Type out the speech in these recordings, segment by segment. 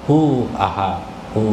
hu aha hu.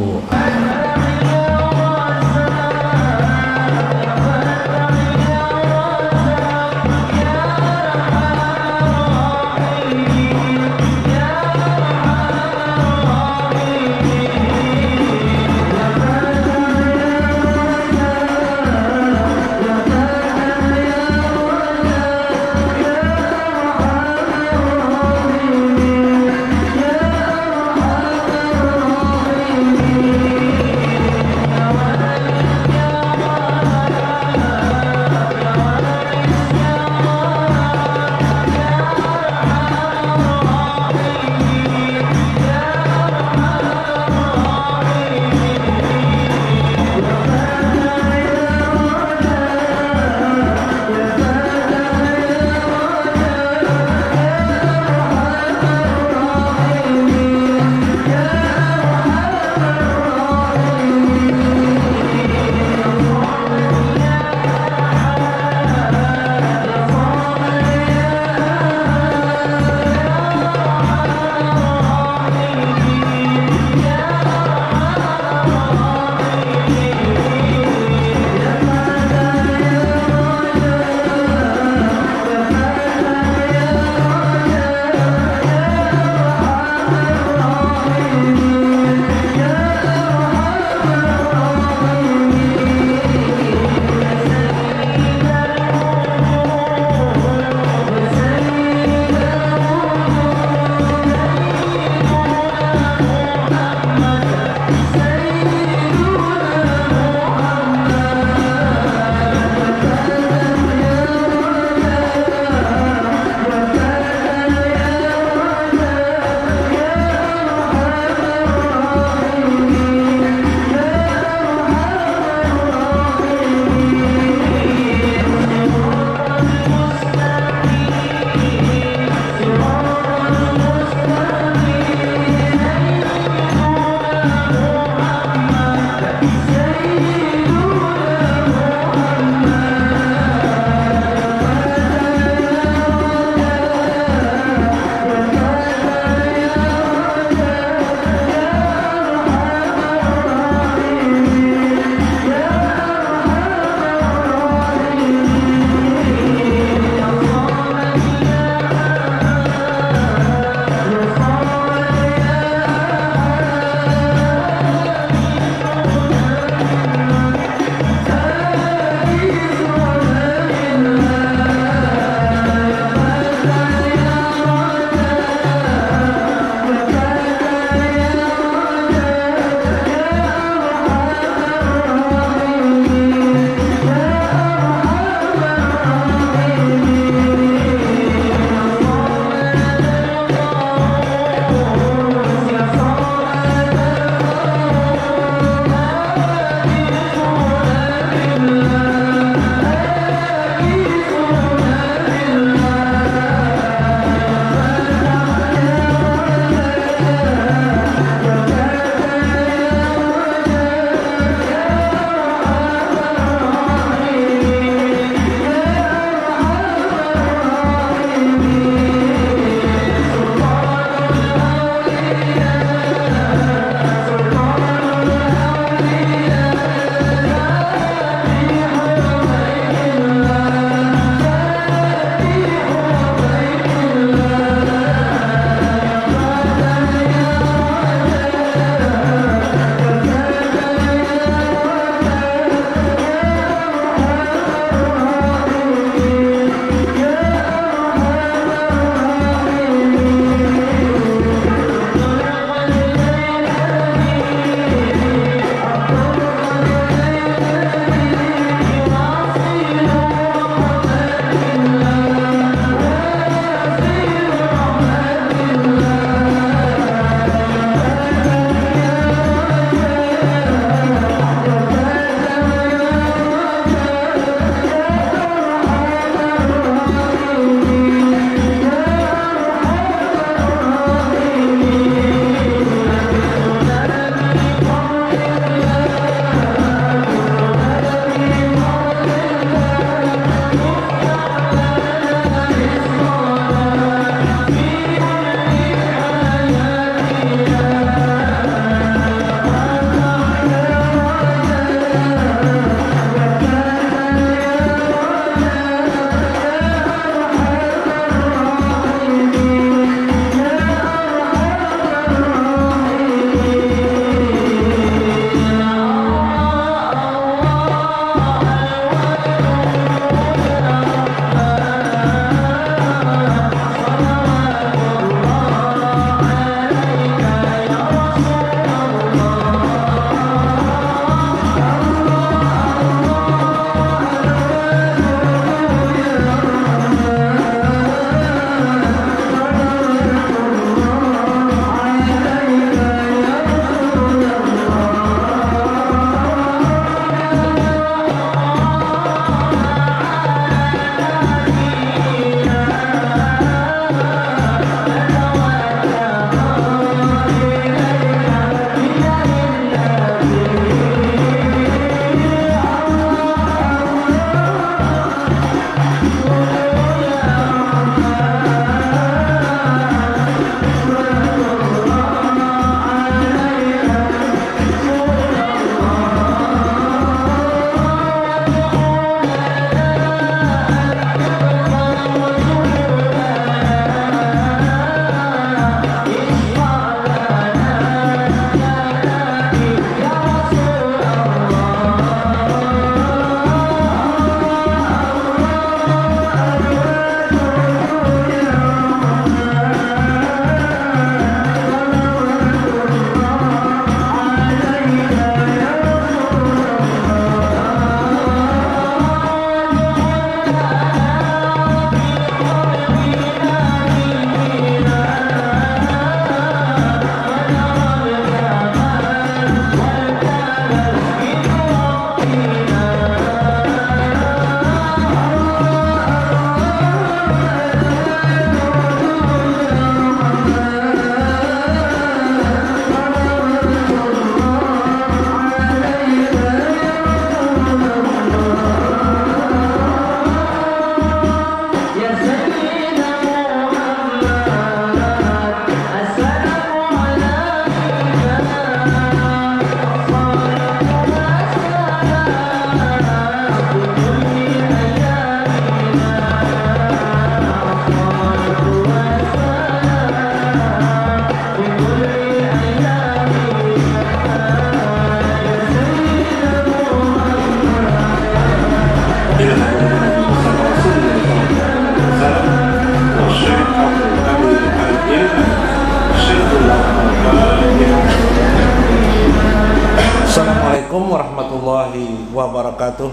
Assalamualaikum warahmatullahi wabarakatuh.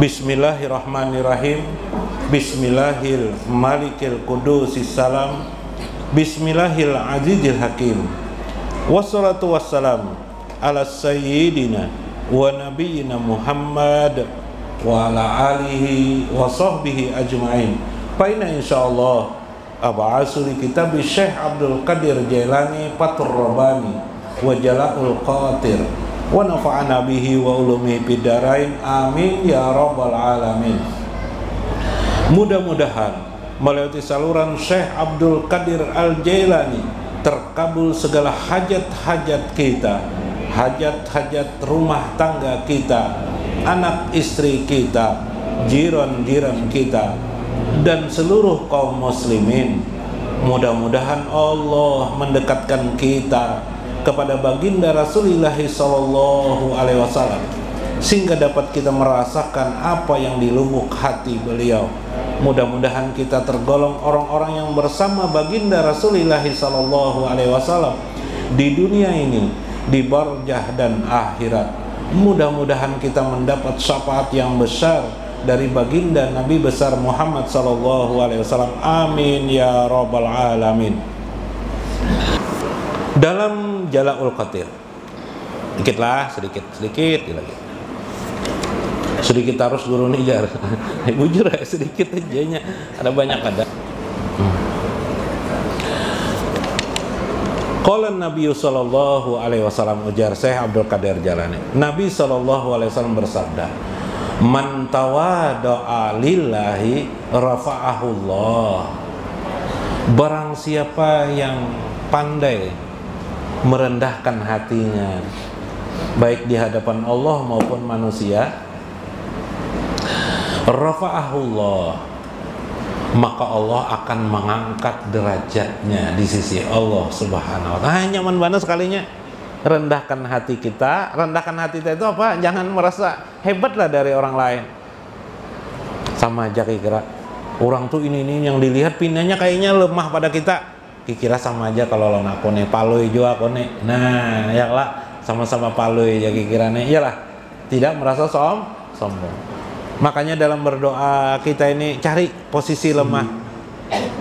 Bismillahirrahmanirrahim. Bismillahil malikil qudusis salam. Bismillahil azizil hakim. Wassalatu wassalam ala sayyidina wa nabiyyina Muhammad wa ala alihi wa sahbihi ajma'in. Fa inna insyaallah ab'asu li kitab Syekh Abdul Qadir Jailani Fathur Rabbani wa Jala'ul Qatir wa nafa'ana bihi wa ulumihi fid dharain amin ya rabbal alamin. Mudah-mudahan melalui saluran Syekh Abdul Qadir Al-Jailani terkabul segala hajat-hajat kita, hajat-hajat rumah tangga kita, anak istri kita, jiran-jiran kita, dan seluruh kaum muslimin. Mudah-mudahan Allah mendekatkan kita kepada baginda Rasulullah sallallahu alaihi wasallam sehingga dapat kita merasakan apa yang di lubuk hati beliau. Mudah-mudahan kita tergolong orang-orang yang bersama baginda Rasulullah sallallahu alaihi wasallam di dunia ini, di barzah dan akhirat. Mudah-mudahan kita mendapat syafaat yang besar dari baginda Nabi besar Muhammad sallallahu alaihi wasallam. Amin ya rabbal alamin. Dalam Jala'ul Qatir, sedikit lagi. Sedikit harus guru nijar. Bujur ya, sedikit aja, ada banyak ada. Qala Nabi sallallahu alaihi wasallam, ujar Syekh Abdul Qadir Jailani. Nabi sallallahu alaihi wasallam bersabda, "Man tawada'a lillahi rafa'ahullah." Barang siapa yang pandai merendahkan hatinya baik di hadapan Allah maupun manusia, rafa'ahullah, maka Allah akan mengangkat derajatnya di sisi Allah Subhanahu wa ta'ala. Nyaman banget sekalinya rendahkan hati kita. Rendahkan hati kita itu apa? Jangan merasa hebat lah dari orang lain. Sama aja kira orang tuh ini yang dilihat pindahnya kayaknya lemah pada kita. Kira sama aja kalau lo nak kone paloi juga kone. Nah, ya lah, sama-sama paloi ya kira-kiranya. Iyalah, tidak merasa sombong. Makanya dalam berdoa kita ini cari posisi lemah.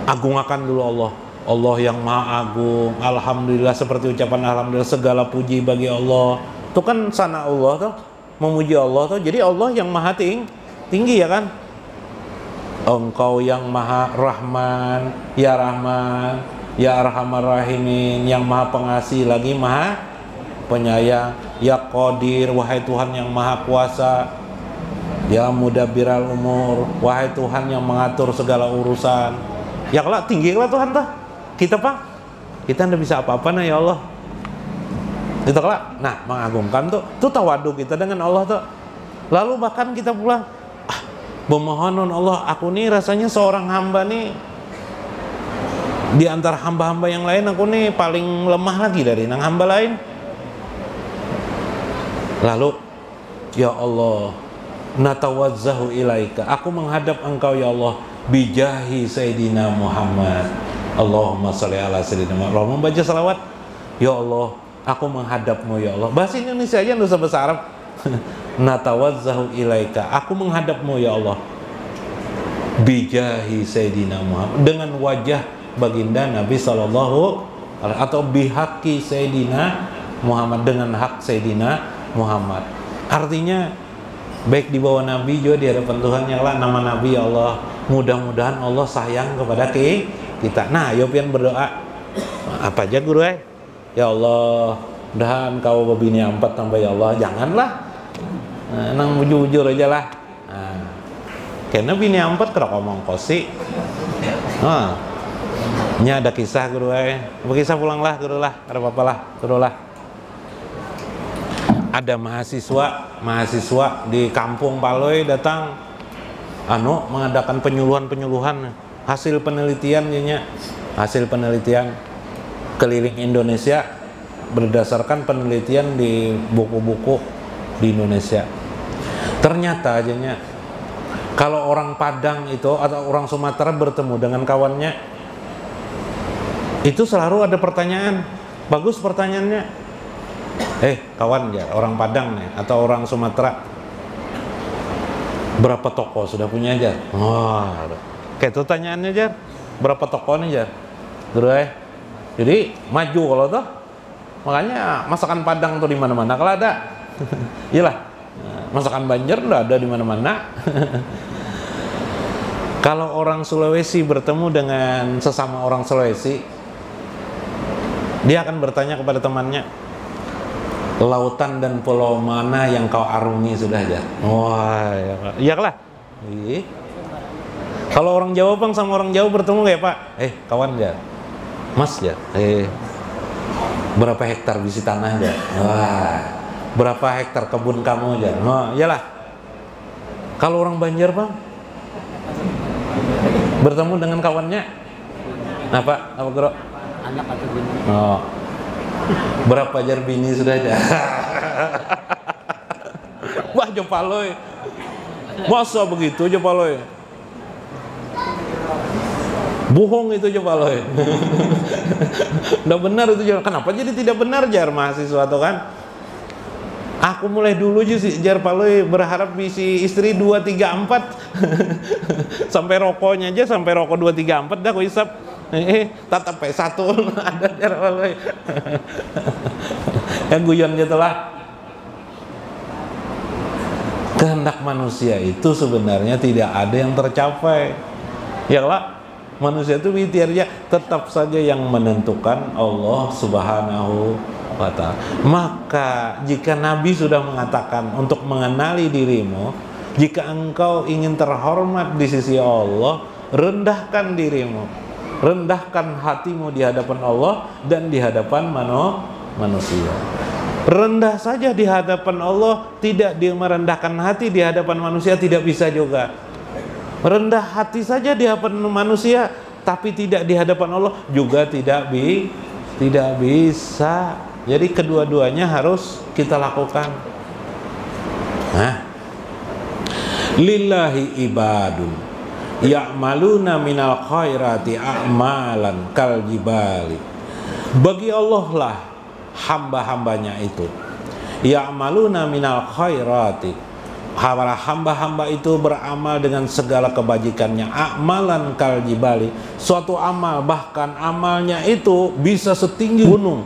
Agungkan dulu Allah. Allah yang Maha Agung. Alhamdulillah, seperti ucapan alhamdulillah, segala puji bagi Allah. Itu kan sana Allah tuh, memuji Allah tuh. Jadi Allah yang Maha tinggi ya kan? Engkau yang Maha Rahman, ya Rahman, ya Arhamar Rahimin, yang Maha Pengasih lagi Maha Penyayang, ya Qadir, wahai Tuhan yang Maha Kuasa, ya Mudabbiral Umur, wahai Tuhan yang mengatur segala urusan. Ya kelak tinggi lah Tuhan tuh. Kita kita tidak bisa apa-apa nah ya Allah. Kita kelak, nah mengagungkan tuh tawadu kita dengan Allah tuh. Lalu bahkan kita pulang, memohonon Allah, aku nih rasanya seorang hamba nih, di antara hamba-hamba yang lain aku nih paling lemah lagi dari nang hamba lain. Lalu ya Allah, natawazzahu ilaika, aku menghadap engkau ya Allah, bijahi Sayyidina Muhammad. Allahumma sholli ala Sayyidina Muhammad. Allah membaca salawat, ya Allah, aku menghadapmu ya Allah. Bahasa Indonesia aja nggak usah bahasa Arab. Natawazzahu ilaika, aku menghadapmu ya Allah, bijahi Sayyidina Muhammad, dengan wajah baginda Nabi sallallahu alaihi, atau bihaqi Sayyidina Muhammad, dengan hak Sayyidina Muhammad. Artinya baik di bawah Nabi juga di hadapan Tuhan ya Allah, nama Nabi ya Allah. Mudah-mudahan Allah sayang kepada kita. Nah, ayo pian berdoa. Apa aja guru ya Allah, mudahan kau babini 4 tambah ya Allah. Janganlah nang bujur-bujur aja lah. Nah, karena bini 4 kalau ngomong kosi. Nya ada kisah guru berkisah pulanglah guru lah, ada apa-apa lah guru lah. Ada mahasiswa di kampung Paloi datang mengadakan penyuluhan hasil penelitian keliling Indonesia berdasarkan penelitian di buku-buku di Indonesia. Ternyata ajanya kalau orang Padang itu atau orang Sumatera bertemu dengan kawannya, itu selalu ada pertanyaan. Bagus pertanyaannya. Kawan ya, orang Padang nih atau orang Sumatera, berapa toko sudah punya Jar? Wah, kayak itu tanyaannya Jar, berapa toko nih Jar? Guru jadi maju kalau tuh, makanya masakan Padang tuh di mana-mana kalau ada, iyalah, masakan Banjar udah ada di mana-mana. Kalau orang Sulawesi bertemu dengan sesama orang Sulawesi, dia akan bertanya kepada temannya, lautan dan pulau mana yang kau arungi sudah aja? Wah, iyalah. Kalau orang Jawa Bang sama orang Jawa bertemu kayak Pak, kawan ya, Mas ya, berapa hektar biji tanah aja? Wah, berapa hektar kebun kamu aja? Wah, iyalah. Kalau orang Banjar Bang, bertemu dengan kawannya, apa Guru? Anak atau bini? Oh, berapa jar bini sudah aja? Wah, Jopaloy, masa begitu Jopaloy? Bohong itu Jopaloy. Udah benar itu Jar. Kenapa jadi tidak benar Jar mahasiswa tuh kan? Aku mulai dulu aja sih Jar Paloy berharap bisi istri 2, 3, 4 sampai rokoknya aja sampai rokok 2, 3, 4 dah aku hisap. Tatap P1 ada Jar Paloy. Yang guyon gitu lah. Kehendak manusia itu sebenarnya tidak ada yang tercapai. Ya lah, manusia itu ikhtiarnya tetap saja yang menentukan Allah Subhanahu wa ta'ala. Maka jika Nabi sudah mengatakan untuk mengenali dirimu, jika engkau ingin terhormat di sisi Allah, rendahkan dirimu, rendahkan hatimu di hadapan Allah dan di hadapan manusia. Rendah saja di hadapan Allah, tidak dia merendahkan hati di hadapan manusia, tidak bisa juga. Rendah hati saja di hadapan manusia tapi tidak di hadapan Allah juga tidak bisa. Jadi kedua-duanya harus kita lakukan. Lillahi ibadun ya'maluna minal khairati a'malan kal jibali. Bagi Allah lah hamba-hambanya itu. Ya'maluna minal khairati. Para hamba-hamba itu beramal dengan segala kebajikannya. Amalan kal jibali. Suatu amal, bahkan amalnya itu bisa setinggi gunung.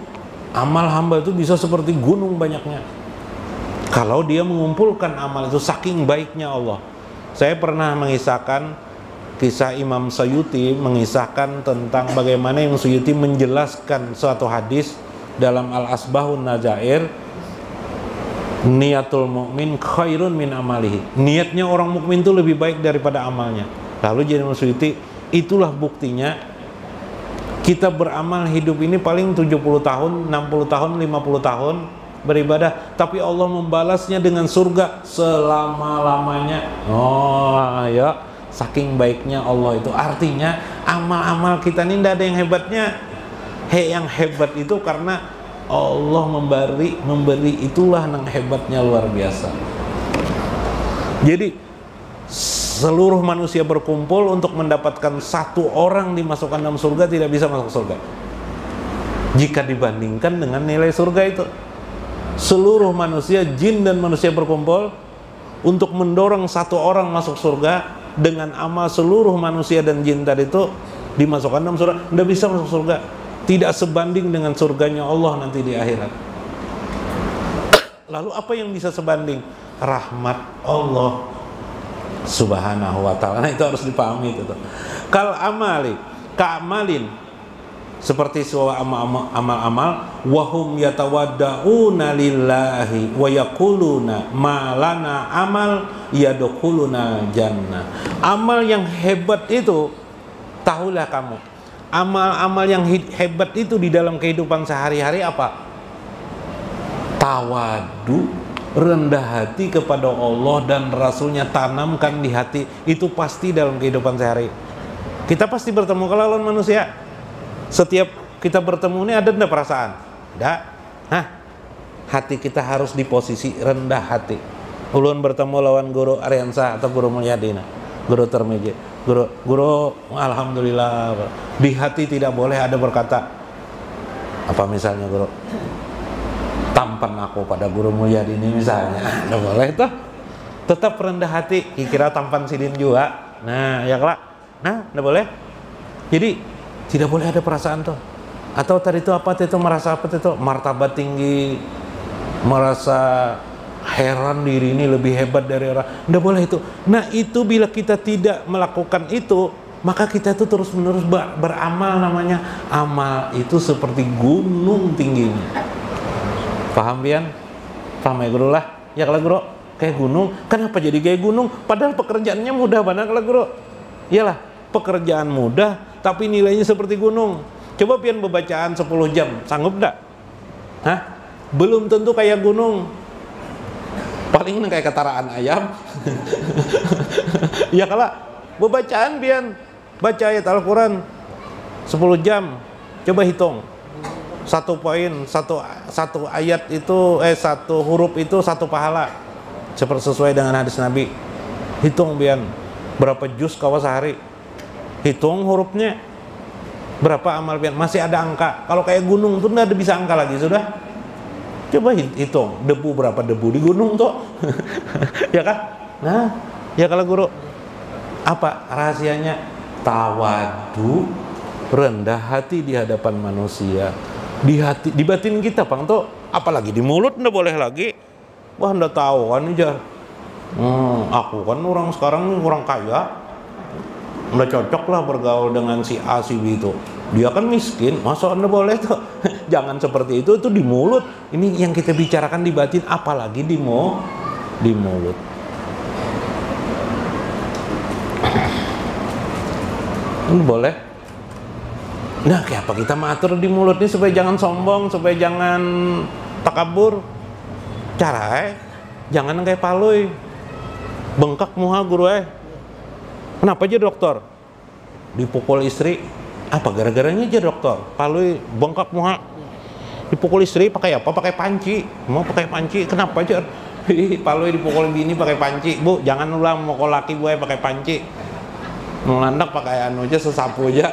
Amal hamba itu bisa seperti gunung banyaknya. Kalau dia mengumpulkan amal itu, saking baiknya Allah. Saya pernah mengisahkan kisah Imam Suyuti, mengisahkan tentang bagaimana Imam Suyuti menjelaskan suatu hadis dalam Al-Asbahun Najair. Niatul mukmin khairun min amalihi. Niatnya orang mukmin itu lebih baik daripada amalnya. Lalu jadi Imam Suyuti, itulah buktinya kita beramal hidup ini paling 70 tahun, 60 tahun, 50 tahun beribadah, tapi Allah membalasnya dengan surga selama-lamanya. Oh ya, saking baiknya Allah itu. Artinya amal-amal kita ini tidak ada yang hebatnya. Yang hebat itu karena Allah memberi itulah yang hebatnya luar biasa. Jadi seluruh manusia berkumpul untuk mendapatkan satu orang dimasukkan dalam surga, tidak bisa masuk surga jika dibandingkan dengan nilai surga itu. Seluruh manusia, jin dan manusia berkumpul untuk mendorong satu orang masuk surga, dengan amal seluruh manusia dan jin tadi itu dimasukkan dalam surga, tidak bisa masuk surga. Tidak sebanding dengan surganya Allah nanti di akhirat. Lalu apa yang bisa sebanding? Rahmat Allah Subhanahu wa ta'ala. Nah, itu harus dipahami itu. Kal amali, ka'amalin, seperti suara amal-amal, wahum yatawadda'una lillahi wa yaquluna ma lana amal yadkhuluna jannah. Amal yang hebat itu, tahulah kamu, amal-amal yang hebat itu di dalam kehidupan sehari-hari apa? Tawadu, rendah hati kepada Allah dan Rasulnya, tanamkan di hati. Itu pasti dalam kehidupan sehari. Kita pasti bertemu kalau lawan manusia. Setiap kita bertemu ini ada enggak perasaan? Enggak. Hati kita harus di posisi rendah hati. Ulun bertemu lawan Guru Aryansa atau Guru Mulyadina, Guru Termeje, Guru alhamdulillah. Di hati tidak boleh ada berkata apa misalnya Guru, tampan aku pada guru mulia ini misalnya, nggak boleh tuh. Tetap rendah hati, kira tampan sidin juga. Nah, ya kelak. Nah, nggak boleh. Jadi tidak boleh ada perasaan tuh. Atau tadi itu apa itu merasa apa itu martabat tinggi, merasa heran diri ini lebih hebat dari orang. Nggak boleh itu. Nah, itu bila kita tidak melakukan itu, maka kita itu terus-menerus beramal. Namanya amal itu seperti gunung tingginya. Paham pian? Paham ya guru lah? Ya kalau guru kayak gunung. Kenapa jadi kayak gunung? Padahal pekerjaannya mudah banget kalau guru. Iyalah, pekerjaan mudah tapi nilainya seperti gunung. Coba pian bacaan 10 jam, sanggup enggak? Hah? Belum tentu kayak gunung. Paling kayak ketaraan ayam. Ya kalau bacaan pian baca ayat Al-Quran 10 jam, coba hitung. Satu poin, satu ayat itu, satu huruf itu satu pahala. Sesuai dengan hadis Nabi. Hitung pian berapa juz kawa sehari. Hitung hurufnya. Berapa amal pian? Masih ada angka. Kalau kayak gunung tuh nggak ada bisa angka lagi sudah. Coba hitung debu berapa debu di gunung tuh. Ya kan? Nah, ya kalau guru apa rahasianya? Tawadu, rendah hati di hadapan manusia. Di hati, di batin kita Bang tuh, apalagi di mulut nggak boleh lagi. Wah, nggak tahu kan jar. Aku kan orang sekarang nih orang kaya. Nggak cocok lah bergaul dengan si A si B itu. Dia kan miskin, masa Anda boleh tuh. Jangan seperti itu di mulut. Ini yang kita bicarakan di batin, apalagi di mulut. Ini boleh. Nah, kayak apa kita mengatur di mulut ini supaya jangan sombong, supaya jangan takabur. Cara jangan kayak palui. Bengkak muha guru Kenapa aja dokter? Dipukul istri. Apa gara-garanya aja dokter? Palui bengkak muha. Dipukul istri pakai apa? Pakai panci. Mau pakai panci? Kenapa aja? Palui dipukul bini pakai panci. Bu, jangan ulang mukul laki gue pakai panci. Melandak pakai anu aja sesapu aja.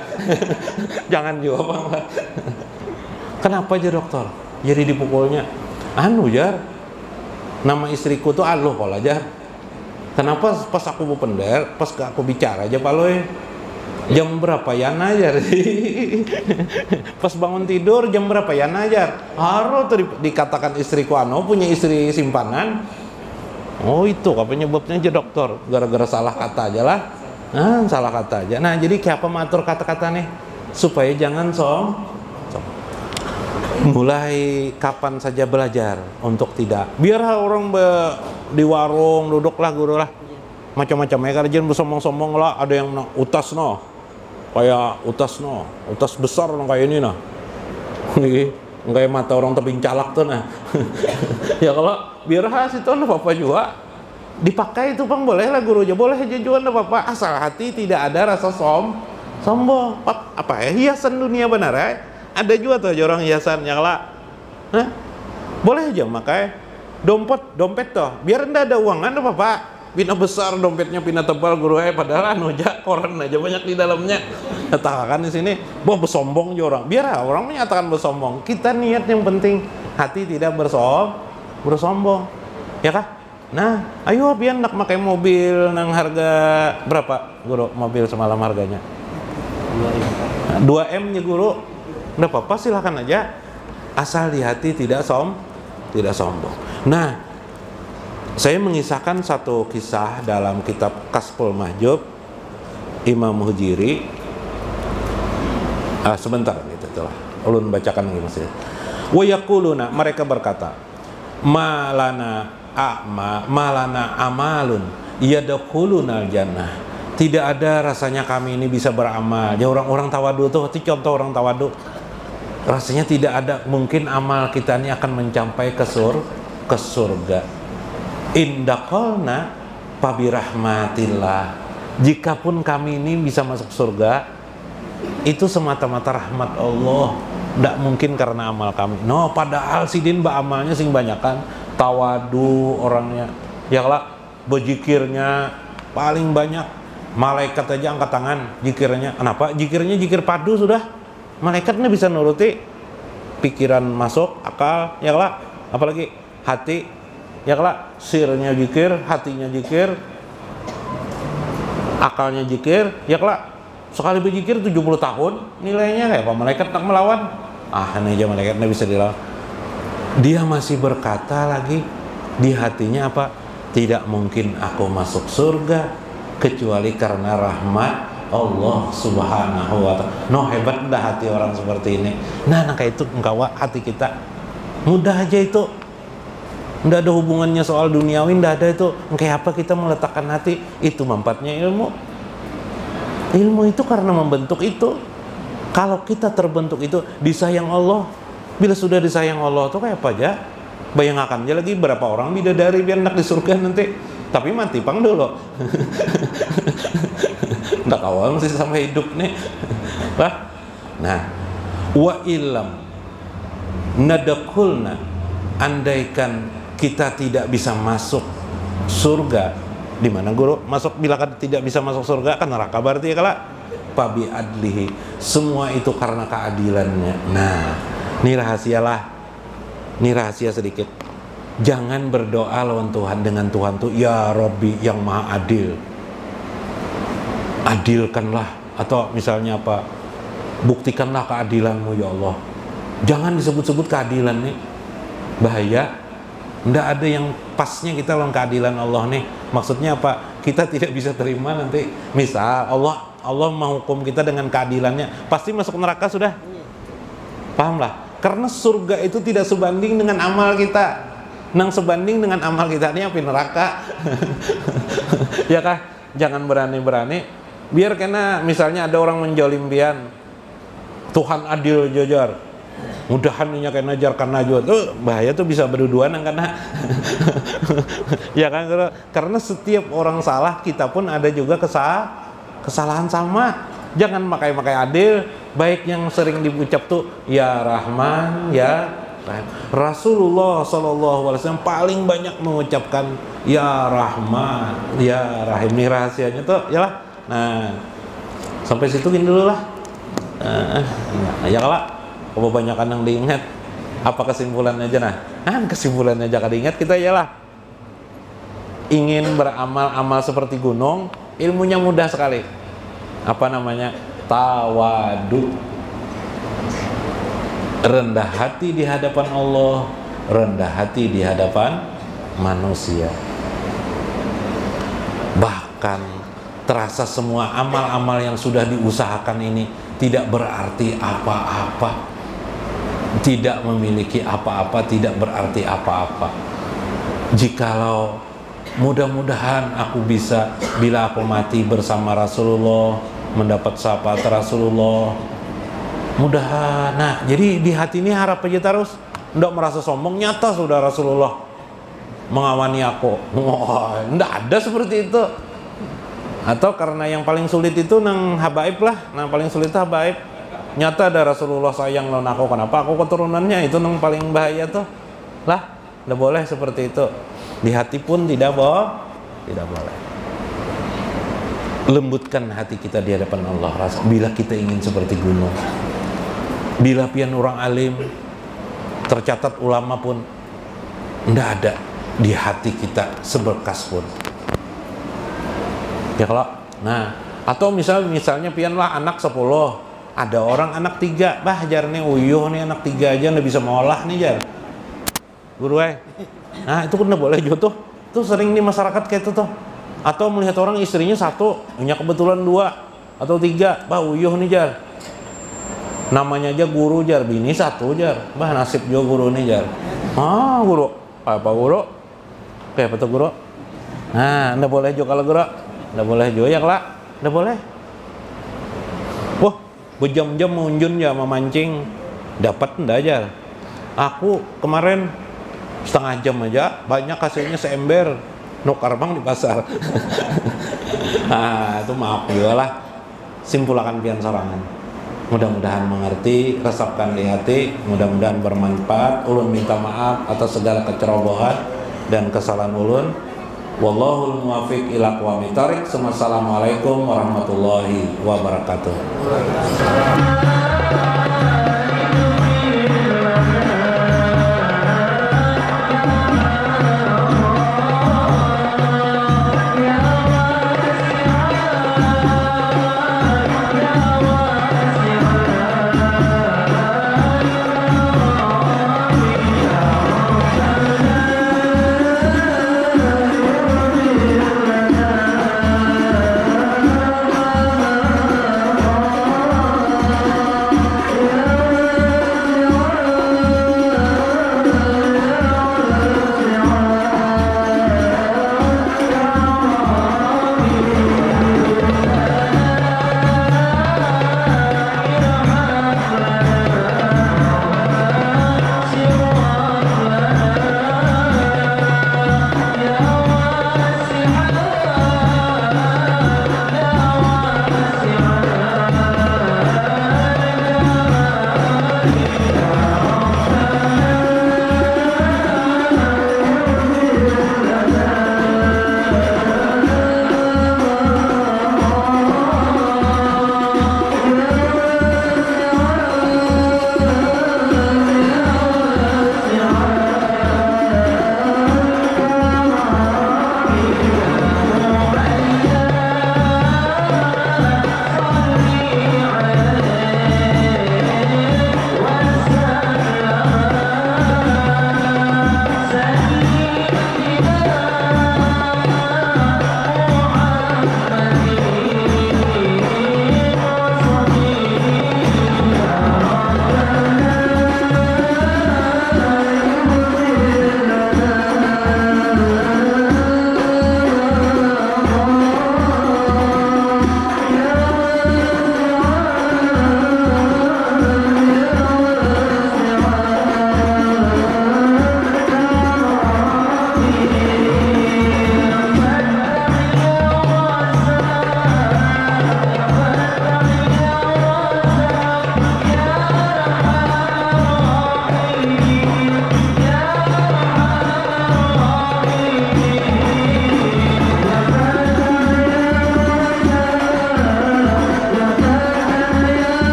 Jangan juga Bang. Kenapa aja dokter? Jadi dipukulnya. Anu jar. Nama istriku tuh Aluh kalau aja. Kenapa pas aku bupender, pas aku bicara aja Pak Loy, jam berapa ya najar? Pas bangun tidur jam berapa ya najar? Harus dikatakan istriku anu punya istri simpanan. Oh itu apa penyebabnya aja dokter? Gara-gara salah kata aja lah. Nah, salah kata aja. Nah jadi kayak apa mengatur kata-kata nih supaya jangan mulai kapan saja belajar untuk tidak. Biar orang di warung duduklah guru lah macam-macam ya karena bersombong-sombong lah, ada yang utas no kayak utas besar no kayak ini nah kayak mata orang tebing calak tuh nah. Ya kalau biar khas itu no apa juga dipakai itu Bang, boleh lah guru aja, boleh aja juga no apa asal hati tidak ada rasa sombong. Apa ya hiasan dunia benar ya, ada juga tuh orang hiasan yang lah boleh aja makanya dompet tuh biar enggak ada uang kan Bapak, pina besar dompetnya pina tebal guru padahal anu aja koran aja banyak di dalamnya. Katakan di sini boh bersombong aja orang, biar orang menyatakan bersombong, kita niat yang penting hati tidak bersombong ya kah. Nah ayo biar nak pakai mobil nang harga berapa guru mobil semalam harganya 2M nya guru, nggak apa-apa silahkan aja asal di hati tidak sombong. Nah, saya mengisahkan satu kisah dalam kitab Kasful Mahjub Imam Hujiri. Sebentar gitu telah. Ulun bacakan lagi maksudnya. Wa yaquluna, mereka berkata, malana amalun yadkhulunal jannah. Tidak ada rasanya kami ini bisa beramal. Ya orang-orang tawadu tuh, itu contoh orang tawadu. Rasanya tidak ada mungkin amal kita ini akan mencapai ke surga. Indaqalna pabirahmatillah. Jikapun kami ini bisa masuk surga, itu semata-mata rahmat Allah. Tidak mungkin karena amal kami. No, padahal sidin amalnya sing banyakan tawadu orangnya. Ya lah, berzikirnya paling banyak. Malaikat aja angkat tangan zikirnya. Kenapa? Zikirnya zikir padu sudah. Malaikatnya bisa nuruti pikiran masuk akal ya lah apalagi hati ya kelak, sirnya zikir, hatinya zikir, akalnya zikir, ya kelak sekali berzikir 70 tahun nilainya kayak apa malaikat tak melawan. Ini aja malaikatnya bisa dilawan. Dia masih berkata lagi di hatinya apa? Tidak mungkin aku masuk surga kecuali karena rahmat Allah Subhanahu wa ta'ala. Hebat dah hati orang seperti ini. Kayak itu engkau hati kita. Mudah aja itu. Nggak ada hubungannya soal duniawi, nggak ada itu. Kayak apa kita meletakkan hati? Itu manfaatnya ilmu. Ilmu itu karena membentuk itu. Kalau kita terbentuk itu disayang Allah. Bila sudah disayang Allah tuh kayak apa aja? Bayangkan aja lagi berapa orang bidadari biar anak di surga nanti. Tapi mati pang dulu. Nggak awal masih sampai hidup nih. Wa ilam nadakulna, andaikan kita tidak bisa masuk surga, di mana guru masuk bila tidak bisa masuk surga kan neraka berarti ya kala. Fabi adlihi, semua itu karena keadilannya. Ini rahasia sedikit. Jangan berdoa lawan Tuhan dengan Tuhan tuh ya Rabbi yang maha adil, adilkanlah, atau misalnya apa, buktikanlah keadilanmu ya Allah. Jangan disebut-sebut keadilan nih, bahaya. Nggak ada yang pasnya kita lawan keadilan Allah nih. Maksudnya apa? Kita tidak bisa terima nanti misal Allah menghukum kita dengan keadilannya, pasti masuk neraka sudah. Pahamlah? Karena surga itu tidak sebanding dengan amal kita. Nang sebanding dengan amal kita ini api neraka. Ya kah? Jangan berani-berani. Biar kena misalnya ada orang menjolim pian, Tuhan adil jajar, mudahan nya kena najarkan najwa tuh bahaya tuh, bisa berduaan karena ya kan, karena setiap orang salah kita pun ada juga kesalahan sama. Jangan makai adil, baik yang sering diucap tuh ya Rahman ya Rahim. Rasulullah SAW paling banyak mengucapkan ya Rahman ya Rahim. Ini rahasianya tuh ya lah. Sampai situ gini dulu lah. Ya kalau kebanyakan yang diingat, apa kesimpulannya aja kesimpulannya aja diingat kita ialah ingin beramal seperti gunung, ilmunya mudah sekali. Apa namanya? Tawadu. Rendah hati di hadapan Allah, rendah hati di hadapan manusia. Bahkan terasa semua amal-amal yang sudah diusahakan ini tidak berarti apa-apa, tidak memiliki apa-apa, tidak berarti apa-apa. Jikalau mudah-mudahan aku bisa, bila aku mati bersama Rasulullah, mendapat syafaat Rasulullah, mudahan. Jadi di hati ini harap aja terus, ndak merasa sombong, nyata sudah Rasulullah mengawani aku. Ndak ada seperti itu. Atau karena yang paling sulit itu nang habaib lah, paling sulit itu habaib. Nyata ada Rasulullah sayang lawan aku, kenapa aku keturunannya, itu nang paling bahaya tuh. Lah, ndak boleh seperti itu. Di hati pun tidak boleh. Lembutkan hati kita di hadapan Allah. Bila kita ingin seperti gunung, bila pian orang alim, tercatat ulama pun ndak ada di hati kita seberkas pun. Ya kalau, atau misalnya pian lah anak 10, ada orang anak 3, jar nih uyuh nih anak 3 aja nggak bisa ngolah nih jar. Guru itu kan boleh juga tuh sering di masyarakat kayak itu tuh. Atau melihat orang istrinya 1, punya kebetulan 2 atau 3, uyuh nih jar. Namanya aja guru jar, bini 1 jar, nasib juga guru nih jar. Guru, apa guru? Kayak apa tuh guru? Nggak boleh juga kalau guru. Nggak boleh juga ya kelak, nggak boleh. Wah, berjam-jam munjun ya memancing, dapat ndak aja. Aku kemarin setengah jam aja, banyak hasilnya seember, nukar bang di pasar. Itu maaf juga lah. Simpulkan pian sorangan. Mudah-mudahan mengerti, resapkan di hati, mudah-mudahan bermanfaat. Ulun minta maaf atas segala kecerobohan dan kesalahan ulun. Wallahul muwaffiq ila aqwamit thoriq. Assalamualaikum warahmatullahi wabarakatuh.